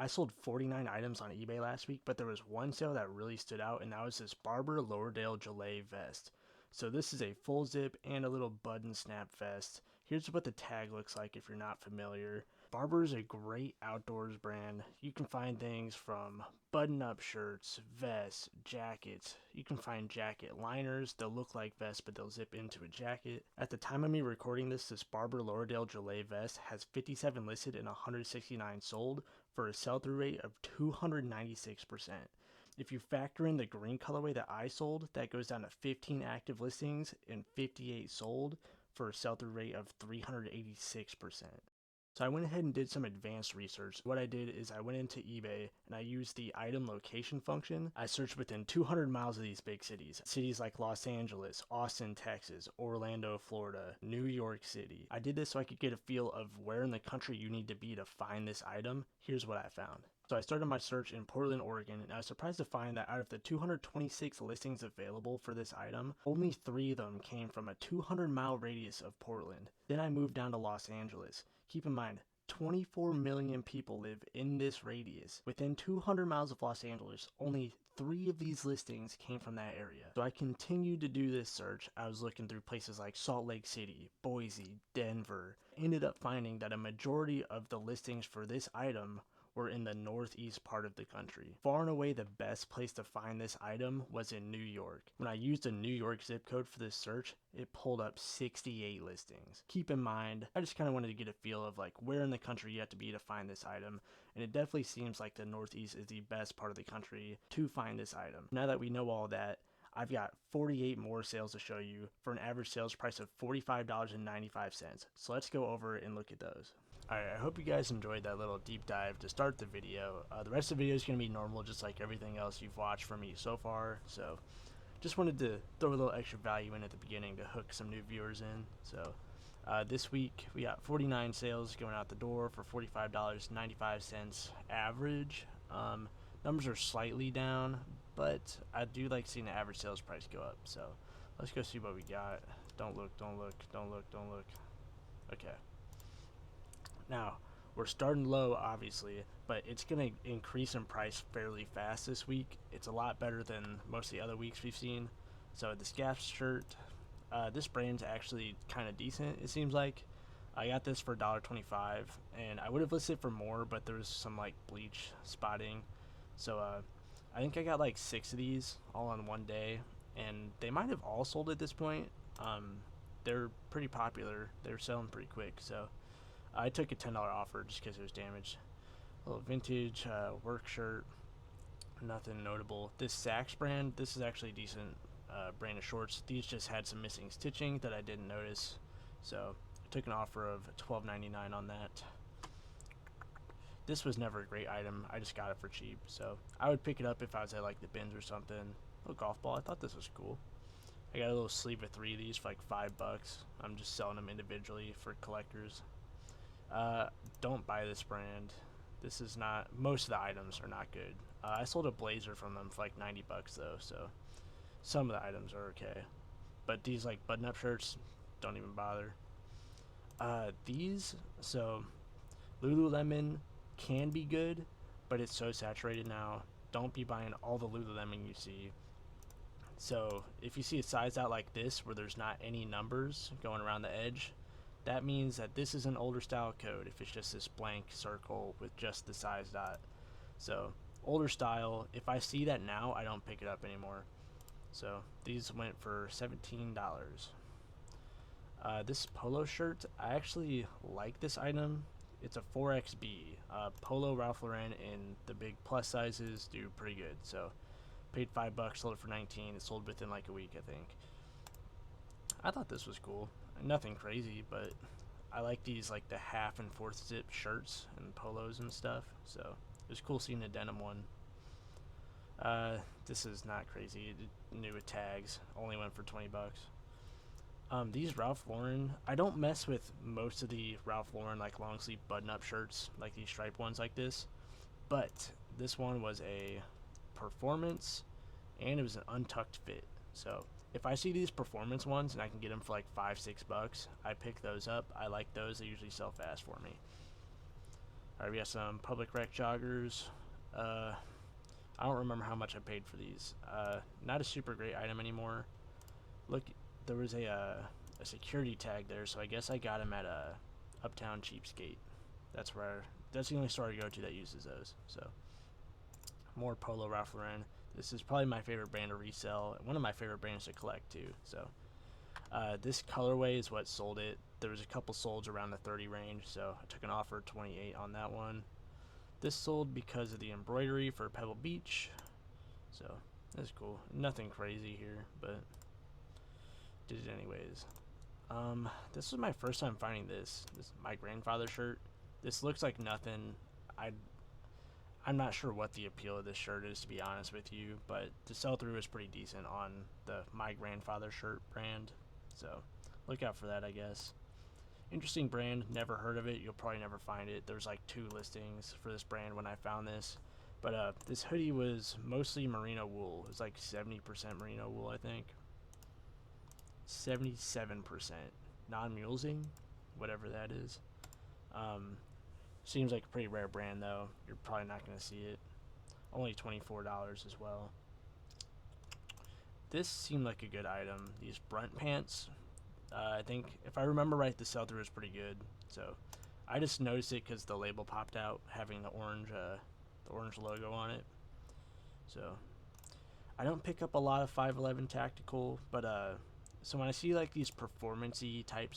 I sold 49 items on eBay last week, but there was one sale that really stood out, and that was this Barber Lowerdale Gilet vest. So this is a full zip and a little button snap vest. Here's what the tag looks like if you're not familiar. Barber is a great outdoors brand. You can find things from button-up shirts, vests, jackets. You can find jacket liners. They'll look like vests, but they'll zip into a jacket. At the time of me recording this Barber Lowerdale Gilet vest has 57 listed and 169 sold for a sell-through rate of 296%. If you factor in the green colorway that I sold, that goes down to 15 active listings and 58 sold for a sell-through rate of 386%. So I went ahead and did some advanced research. What I did is I went into eBay and I used the item location function. I searched within 200 miles of these big cities. Cities like Los Angeles, Austin, Texas, Orlando, Florida, New York City. I did this so I could get a feel of where in the country you need to be to find this item. Here's what I found. So I started my search in Portland, Oregon, and I was surprised to find that out of the 226 listings available for this item, only 3 of them came from a 200-mile radius of Portland. Then I moved down to Los Angeles. Keep in mind, 24 million people live in this radius. Within 200 miles of Los Angeles, only 3 of these listings came from that area. So I continued to do this search. I was looking through places like Salt Lake City, Boise, Denver. Ended up finding that a majority of the listings for this item were in the northeast part of the country. Far and away the best place to find this item was in New York. When I used a New York zip code for this search, it pulled up 68 listings. Keep in mind, I just kind of wanted to get a feel of like where in the country you have to be to find this item, and it definitely seems like the northeast is the best part of the country to find this item. Now that we know all that, I've got 48 more sales to show you for an average sales price of $45.95. So let's go over and look at those. Alright, I hope you guys enjoyed that little deep dive to start the video. The rest of the video is going to be normal, just like everything else you've watched from me so far. So, just wanted to throw a little extra value in at the beginning to hook some new viewers in. So, this week we got 49 sales going out the door for $45.95 average. Numbers are slightly down, but I do like seeing the average sales price go up. So, let's go see what we got. Don't look, don't look, don't look, don't look. Okay. Now, we're starting low, obviously, but it's going to increase in price fairly fast this week. It's a lot better than most of the other weeks we've seen. So the Scaps shirt, this brand's actually kind of decent, it seems like. I got this for $1.25, and I would have listed for more, but there was some like bleach spotting. So I think I got like 6 of these all on one day, and they might have all sold at this point. They're pretty popular. They're selling pretty quick, so I took a $10 offer just because it was damaged. A little vintage work shirt, nothing notable. This Saks brand, this is actually a decent brand of shorts. These just had some missing stitching that I didn't notice, so I took an offer of $12.99 on that. This was never a great item. I just got it for cheap, so I would pick it up if I was at like the bins or something. A little golf ball. I thought this was cool. I got a little sleeve of 3 of these for like $5. I'm just selling them individually for collectors. Don't buy this brand. This is not, most of the items are not good. I sold a blazer from them for like $90 though, so some of the items are okay. But these like button-up shirts, don't even bother. So Lululemon can be good, but it's so saturated now. Don't be buying all the Lululemon you see. So if you see a size out like this where there's not any numbers going around the edge, that means that this is an older style code if it's just this blank circle with just the size dot. So older style, if I see that now, I don't pick it up anymore. So these went for $17. This polo shirt, I actually like this item. It's a 4XB. Polo, Ralph Lauren, and the big plus sizes do pretty good. So paid $5, sold it for $19. It sold within like a week, I think. I thought this was cool. Nothing crazy, but I like these like the half and fourth zip shirts and polos and stuff. So it was cool seeing a denim one. This is not crazy. New with tags. Only went for $20. These Ralph Lauren, I don't mess with most of the Ralph Lauren like long sleeve button up shirts, like these striped ones like this. But this one was a performance, and it was an untucked fit. So if I see these performance ones and I can get them for like $5-6, I pick those up. I like those. They usually sell fast for me. Alright, we got some public rec joggers. I don't remember how much I paid for these. Not a super great item anymore. Look, there was a security tag there, so I guess I got him at Uptown Cheapskate. That's the only store I go to that uses those. So more Polo Ralph Lauren. This is probably my favorite brand to resell. One of my favorite brands to collect too. So this colorway is what sold it. There was a couple solds around the 30 range, so I took an offer 28 on that one. This sold because of the embroidery for Pebble Beach, so that's cool. Nothing crazy here, but did it anyways. This was my first time finding this. This is my grandfather's shirt. This looks like nothing. I'm not sure what the appeal of this shirt is, to be honest with you, but the sell-through is pretty decent on the my grandfather's shirt brand, so look out for that, I guess. Interesting brand, never heard of it. You'll probably never find it. There's like 2 listings for this brand when I found this. But this hoodie was mostly merino wool. It was like 70% merino wool, I think. 77% non-mulesing, whatever that is. Seems like a pretty rare brand though. You're probably not going to see it. Only $24 as well. This seemed like a good item. These Brunt pants. I think, if I remember right, the sell-through is pretty good. So I just noticed it because the label popped out, having the orange logo on it. So I don't pick up a lot of 511 tactical, but so when I see like these performance-y type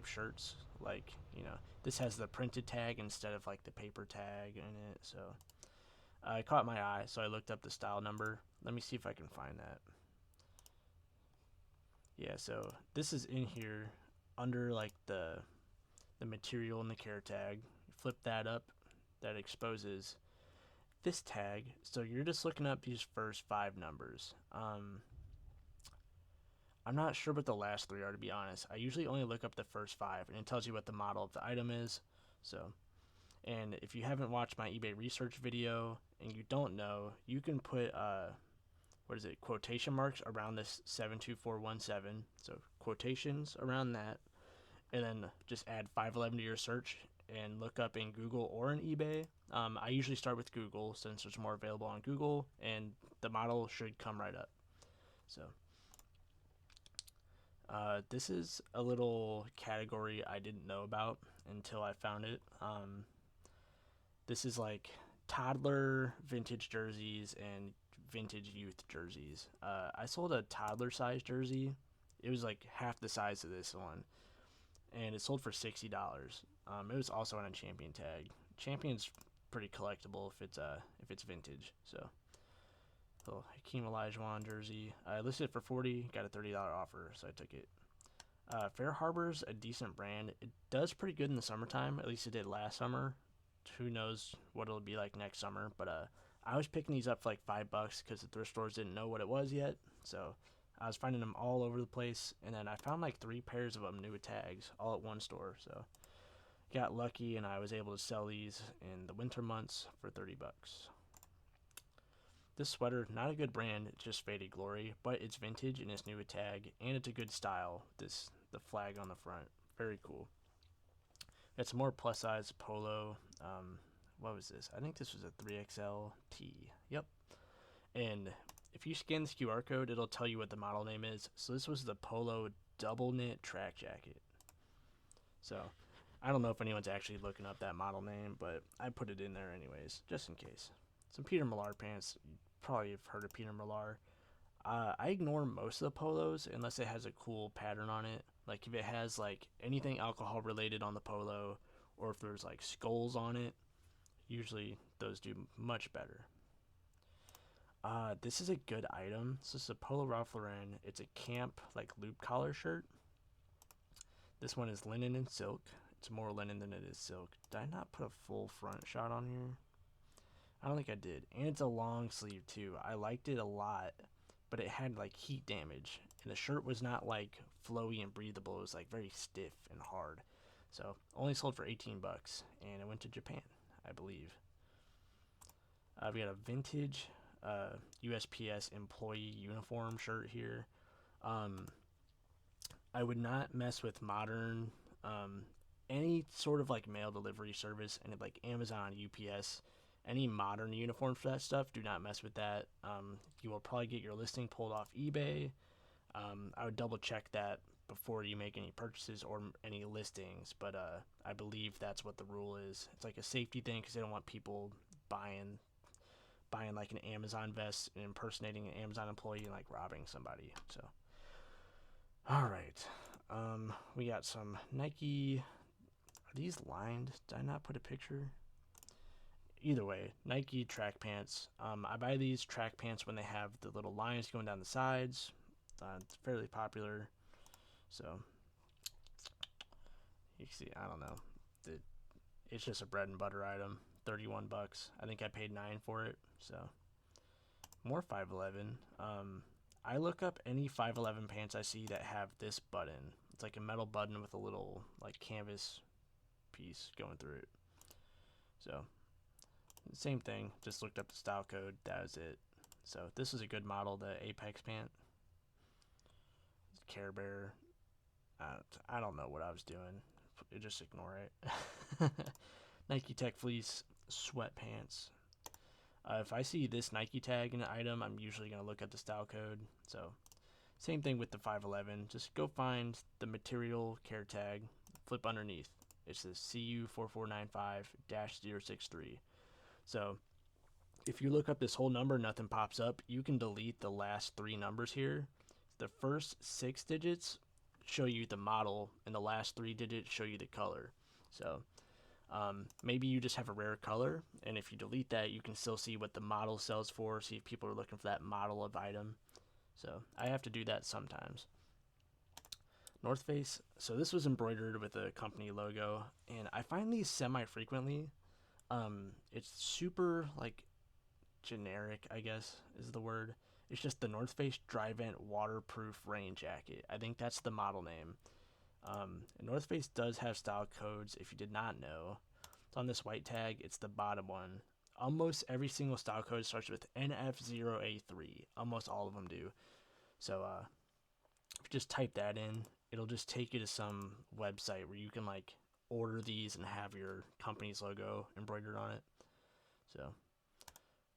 shirts, like, you know, this has the printed tag instead of like the paper tag in it. So it caught my eye, so I looked up the style number. Let me see if I can find that. Yeah, so this is in here under like the material and the care tag. You flip that up, that exposes this tag. So you're just looking up these first 5 numbers. I'm not sure what the last 3 are, to be honest. I usually only look up the first 5, and it tells you what the model of the item is. So, and if you haven't watched my eBay research video and you don't know, you can put quotation marks around this 72417, so quotations around that, and then just add 511 to your search and look up in Google or in eBay. I usually start with Google since there's more available on Google, and the model should come right up. So this is a little category I didn't know about until I found it. This is like toddler vintage jerseys and vintage youth jerseys. I sold a toddler size jersey. It was like half the size of this one, and it sold for $60. It was also on a Champion tag. Champion's pretty collectible if it's vintage. So little Hakeem Olajuwon jersey. I listed it for $40, got a $30 offer, so I took it. Fair Harbor's a decent brand. It does pretty good in the summertime. At least it did last summer. Who knows what it'll be like next summer, but I was picking these up for like $5 because the thrift stores didn't know what it was yet. So I was finding them all over the place, and then I found like 3 pairs of them new with tags all at one store. So got lucky, and I was able to sell these in the winter months for $30. This sweater, not a good brand, it's just Faded Glory, but it's vintage and it's new with tag, and it's a good style. The flag on the front, very cool. Got some more plus size polo. What was this? I think this was a 3XL T. Yep. And if you scan this QR code, it'll tell you what the model name is. So this was the Polo Double Knit Track Jacket. So I don't know if anyone's actually looking up that model name, but I put it in there anyways, just in case. Some Peter Millar pants. You probably have heard of Peter Millar. I ignore most of the polos unless it has a cool pattern on it. Like if it has like anything alcohol related on the polo, or if there's like skulls on it, usually those do much better. This is a good item. This is a Polo Ralph Lauren. It's a camp like loop collar shirt. This one is linen and silk. It's more linen than it is silk. Did I not put a full front shot on here? I don't think I did. And it's a long sleeve too. I liked it a lot, but it had like heat damage, and the shirt was not like flowy and breathable. It was like very stiff and hard. So only sold for $18, and it went to Japan, I believe. We got a vintage USPS employee uniform shirt here. I would not mess with modern any sort of like mail delivery service, and like Amazon, UPS, any modern uniform for that stuff, do not mess with that. You will probably get your listing pulled off eBay. I would double check that before you make any purchases or any listings, but I believe that's what the rule is. It's like a safety thing because they don't want people buying like an Amazon vest and impersonating an Amazon employee and like robbing somebody. So, all right, we got some Nike. Are these lined? Did I not put a picture? Either way, Nike track pants. I buy these track pants when they have the little lines going down the sides. It's fairly popular. So, you can see, I don't know. It's just a bread and butter item. 31 bucks. I think I paid 9 for it. So, more 511. I look up any 511 pants I see that have this button. It's like a metal button with a little like canvas piece going through it. So, same thing. Just looked up the style code. That was it. So, this is a good model, the Apex pant. Care Bear. I don't know what I was doing. Just ignore it. Nike Tech Fleece sweatpants. If I see this Nike tag in an item, I'm usually going to look at the style code. So, same thing with the 511. Just go find the material care tag, flip underneath. It says CU4495-063. So, if you look up this whole number, nothing pops up, you can delete the last 3 numbers here. The first 6 digits show you the model, and the last 3 digits show you the color. So, maybe you just have a rare color, and if you delete that, you can still see what the model sells for, see if people are looking for that model of item. So, I have to do that sometimes. North Face. So, this was embroidered with a company logo, and I find these semi-frequently. It's super, like, generic, I guess, is the word. It's just the North Face Dry Vent Waterproof Rain Jacket. I think that's the model name. North Face does have style codes, if you did not know. It's on this white tag. It's the bottom one. Almost every single style code starts with NF0A3. Almost all of them do. So, if you just type that in, it'll just take you to some website where you can, like, order these and have your company's logo embroidered on it. So,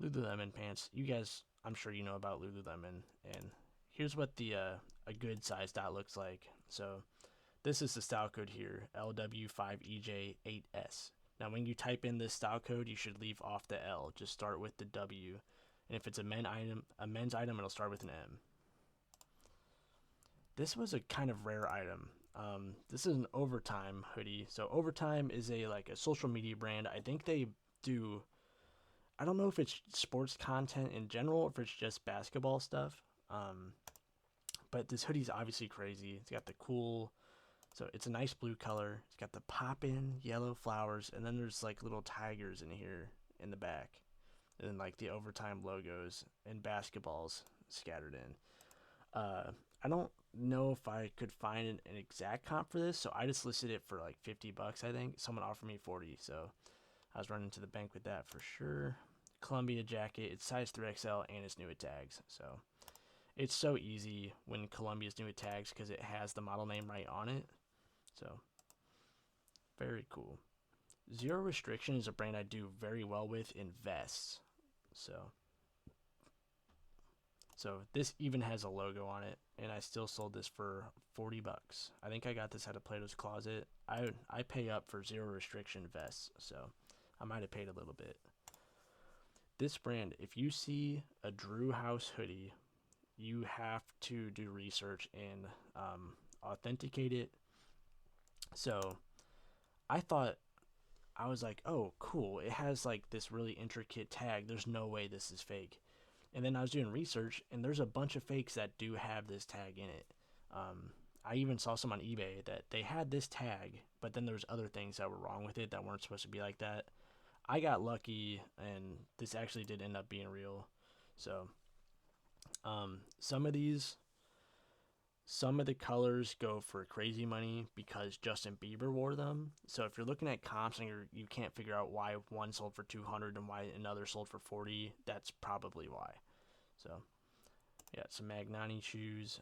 Lululemon pants. You guys, I'm sure you know about Lululemon, and here's what the a good size dot looks like. So this is the style code here, LW5EJ8S. Now when you type in this style code, you should leave off the L. Just start with the W, and if it's a men's item, it'll start with an M. This was a kind of rare item. This is an Overtime hoodie. So Overtime is a social media brand. I think they do. I don't know if it's sports content in general or if it's just basketball stuff. But this hoodie's obviously crazy. It's got the cool, so it's a nice blue color. It's got the pop-in yellow flowers, and then there's like little tigers in here in the back. And then like the Overtime logos and basketballs scattered in. I don't know if I could find an exact comp for this, so I just listed it for like 50 bucks, I think. Someone offered me 40, so I was running to the bank with that for sure. Columbia jacket. It's size 3XL and it's new with tags. So it's so easy when Columbia's new with tags because it has the model name right on it. So very cool. Zero Restriction is a brand I do very well with in vests. So this even has a logo on it, and I still sold this for 40 bucks. I think I got this at a Plato's Closet. I pay up for Zero Restriction vests, so I might have paid a little bit. This brand, if you see a Drew House hoodie, you have to do research and authenticate it. So I was like, oh, cool. It has like this really intricate tag. There's no way this is fake. And then I was doing research, and there's a bunch of fakes that do have this tag in it. I even saw some on eBay that they had this tag, but then there's other things that were wrong with it that weren't supposed to be like that. I got lucky, and this actually did end up being real. So, some of the colors go for crazy money because Justin Bieber wore them. So if you're looking at comps and you can't figure out why one sold for 200 and why another sold for 40, that's probably why. So Yeah, some Magnani shoes.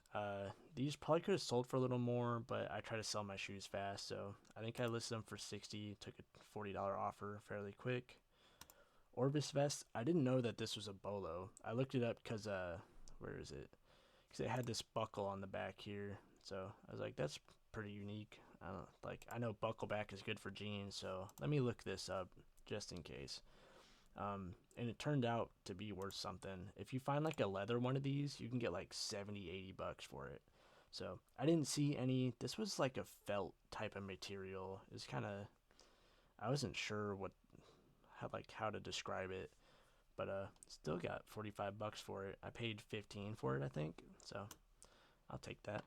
These probably could have sold for a little more, but I try to sell my shoes fast, so I think I listed them for 60. Took a $40 offer fairly quick. Orbis vest. I didn't know that this was a bolo. I looked it up because where is it? Because it had this buckle on the back here, so I was like, that's pretty unique. I don't like. I know buckle back is good for jeans, so let me look this up just in case. And it turned out to be worth something. If you find like a leather one of these, you can get like 70, $80 for it. So I didn't see any. This was like a felt type of material. It's kind of. I wasn't sure how to describe it, but still got $45 for it. I paid 15 for it, I think. So I'll take that.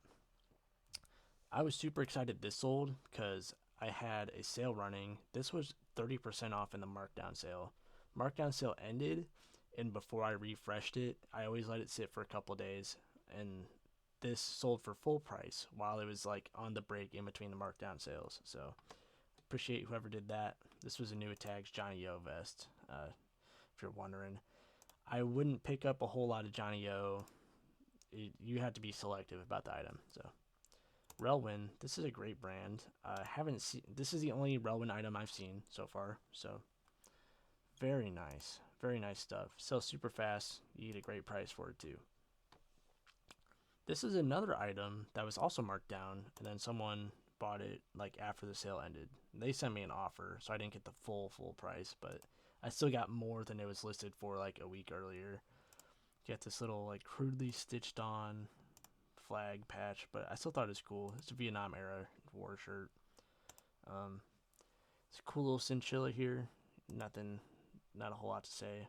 I was super excited this sold because I had a sale running. This was 30% off in the markdown sale. Markdown sale ended, and before I refreshed it, I always let it sit for a couple days, and this sold for full price while it was like on the break in between the markdown sales. So appreciate whoever did that. This was a new Tags Johnny O vest. If you're wondering, I wouldn't pick up a whole lot of Johnny O. You had to be selective about the item. So Relwyn, this is a great brand. Haven't seen. This is the only Relwyn item I've seen so far. So very nice stuff. Sells super fast. You get a great price for it too. This is another item that was also marked down, and then someone bought it like after the sale ended. They sent me an offer, so I didn't get the full price, but I still got more than it was listed for like a week earlier. Get this little like crudely stitched on flag patch, but I still thought it was cool. It's a Vietnam era war shirt. It's a cool little chinchilla here. Nothing, not a whole lot to say.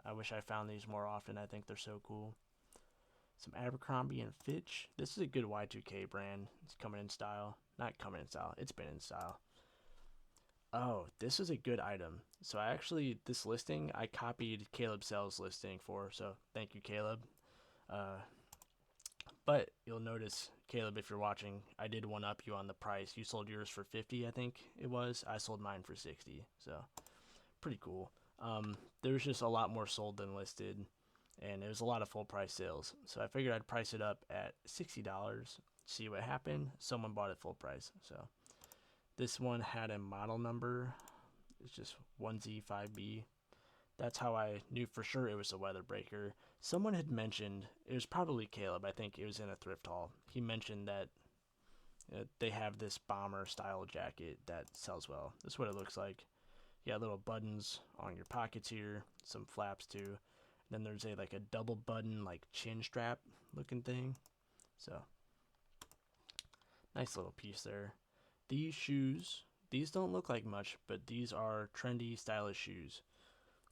I wish I found these more often. I think they're so cool. Some Abercrombie and Fitch. This is a good Y2K brand. It's coming in style. Not coming in style. It's been in style. Oh, this is a good item. So I actually, this listing, I copied Caleb Sell's listing for. So thank you, Caleb. Uh, but you'll notice, Caleb, if you're watching, I did one up you on the price. You sold yours for 50, I think it was. I sold mine for 60. So pretty cool. There was just a lot more sold than listed, and it was a lot of full price sales. So I figured I'd price it up at $60. See what happened. Someone bought it full price. So this one had a model number. It's just 1Z5B. That's how I knew for sure it was a weather breaker. Someone had mentioned, it was probably Caleb, I think it was in a thrift haul. He mentioned that they have this bomber style jacket that sells well. This is what it looks like. Yeah, little buttons on your pockets here, some flaps too. Then there's a like a double button like chin strap looking thing. So nice little piece there. These shoes, these don't look like much, but these are trendy, stylish shoes.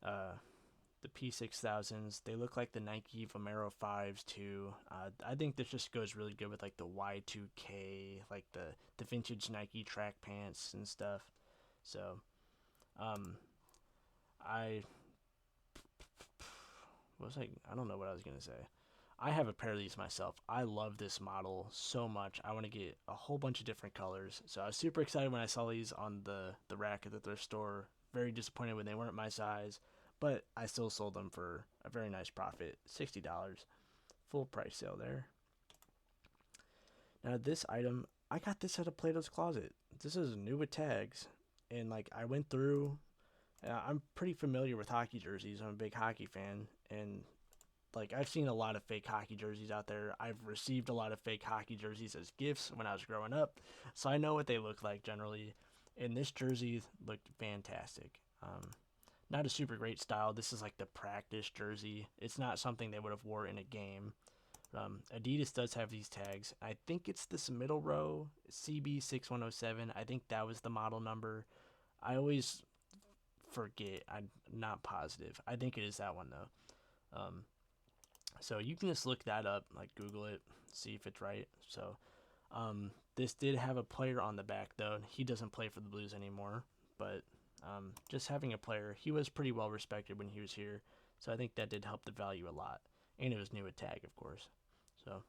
The P6000s, they look like the Nike Vomero 5s too. I think this just goes really good with like the Y2K, like the vintage Nike track pants and stuff. So, I I don't know what I was gonna say. I have a pair of these myself. I love this model so much. I want to get a whole bunch of different colors. So I was super excited when I saw these on the rack at the thrift store. Very disappointed when they weren't my size, but I still sold them for a very nice profit, $60. Full price sale there. Now this item, I got this at a Plato's Closet. This is new with tags, and like I went through. I'm pretty familiar with hockey jerseys. I'm a big hockey fan, and like I've seen a lot of fake hockey jerseys out there. I've received a lot of fake hockey jerseys as gifts when I was growing up, so I know what they look like generally. And this jersey looked fantastic. Not a super great style. This is like the practice jersey. It's not something they would have wore in a game. Adidas does have these tags. I think it's this middle row, CB6107. I think that was the model number. I always forget. I'm not positive. I think it is that one though. So you can just look that up, like Google it, see if it's right. So this did have a player on the back though. He doesn't play for the Blues anymore, but just having a player, he was pretty well respected when he was here. So I think that did help the value a lot. And it was new at tag, of course. So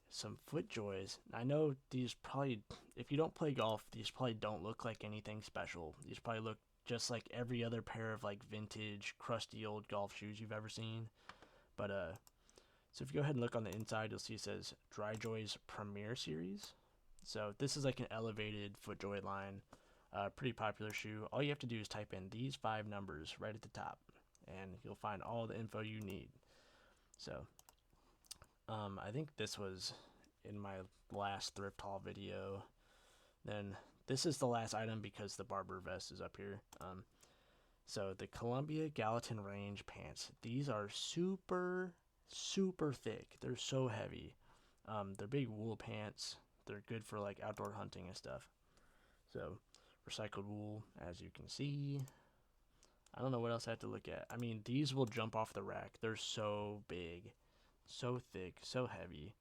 some FootJoys. I know these probably, if you don't play golf, these probably don't look like anything special. These probably look just like every other pair of like vintage, crusty old golf shoes you've ever seen. But So if you go ahead and look on the inside, you'll see it says Dryjoy's Premier Series. So this is like an elevated FootJoy line, pretty popular shoe. All you have to do is type in these 5 numbers right at the top, and you'll find all the info you need. So I think this was in my last thrift haul video. Then this is the last item because the Barber vest is up here. So the Columbia Gallatin Range pants. These are super thick. They're so heavy. They're big wool pants. They're good for like outdoor hunting and stuff. So recycled wool, as you can see. I don't know what else I have to look at. I mean, these will jump off the rack. They're so big, so thick, so heavy.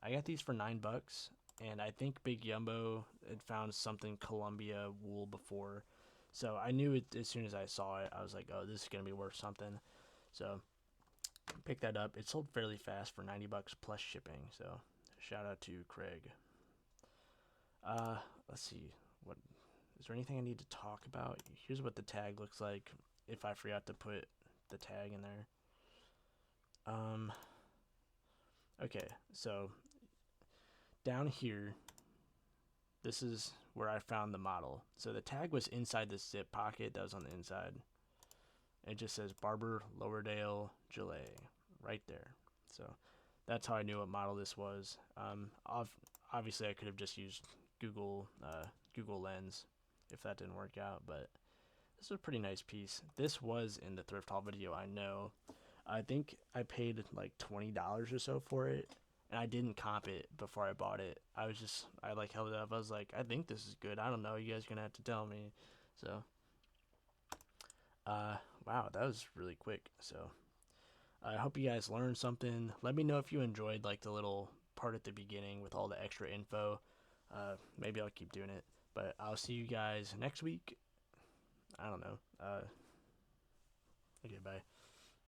I got these for $9, and I think Big Yumbo had found something Columbia wool before, so I knew it as soon as I saw it. I was like, oh, this is gonna be worth something. So pick that up. It sold fairly fast for $90 plus shipping. So shout out to Craig. Let's see. What is there anything I need to talk about? Here's what the tag looks like if I forgot to put the tag in there. Okay, so down here, this is where I found the model. So the tag was inside the zip pocket that was on the inside. It just says Barber Lowerdale Gillet right there. So that's how I knew what model this was. Obviously, I could have just used Google Lens if that didn't work out, but this is a pretty nice piece. This was in the thrift haul video, I know. I think I paid like $20 or so for it, and I didn't comp it before I bought it. I like held it up. I was like, I think this is good. I don't know. You guys are gonna have to tell me. So, wow, that was really quick. So, I hope you guys learned something. Let me know if you enjoyed like the little part at the beginning with all the extra info. Maybe I'll keep doing it. But I'll see you guys next week. I don't know. Okay, bye.